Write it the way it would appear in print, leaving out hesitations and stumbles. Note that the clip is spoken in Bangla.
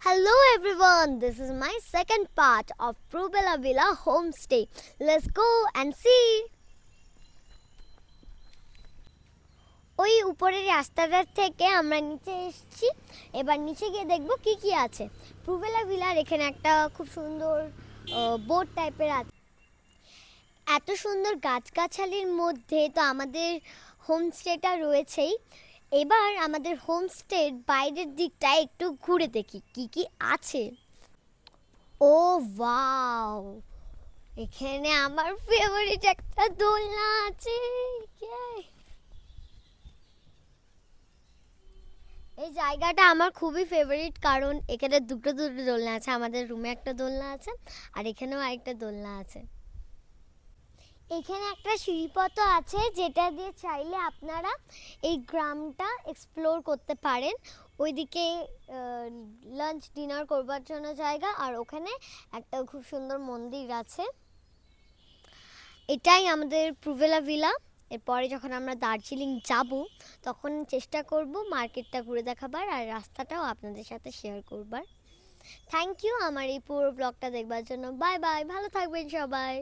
Hello everyone, this is my second part of Prubella Villa Homestay. Let's go and see. ওই উপরের রাস্তাটার থেকে আমরা নিচে এসেছি। এবার নিচে গিয়ে দেখব কি কি আছে। প্রুবেলা ভিলার এখানে একটা খুব সুন্দর বোট টাইপের আছে। এত সুন্দর গাছগাছালির মধ্যে তো আমাদের হোমস্টেটা রয়েছেই। এবার আমাদের হোমস্টের বাইরের দিকটা একটু ঘুরে দেখি কি কি আছে। ও ওয়াও, এখানে আমার ফেভারিট একটা দোলনা আছে। এই জায়গাটা আমার খুবই ফেভারিট, কারণ এখানে দুটো দুটো দোলনা আছে। আমাদের রুমে একটা দোলনা আছে আর এখানেও আরেকটা দোলনা আছে। এখানে একটা সিঁড়িপথও আছে, যেটা দিয়ে চাইলে আপনারা এই গ্রামটা এক্সপ্লোর করতে পারেন। ওইদিকে লাঞ্চ ডিনার করবার জন্য জায়গা, আর ওখানে একটা খুব সুন্দর মন্দির আছে। এটাই আমাদের প্রুবেলা ভিলা। এরপরে যখন আমরা দার্জিলিং যাব তখন চেষ্টা করব মার্কেটটা ঘুরে দেখাবার আর রাস্তাটাও আপনাদের সাথে শেয়ার করবার। থ্যাংক ইউ আমার এই পুরো ব্লগটা দেখবার জন্য। বাই বাই, ভালো থাকবেন সবাই।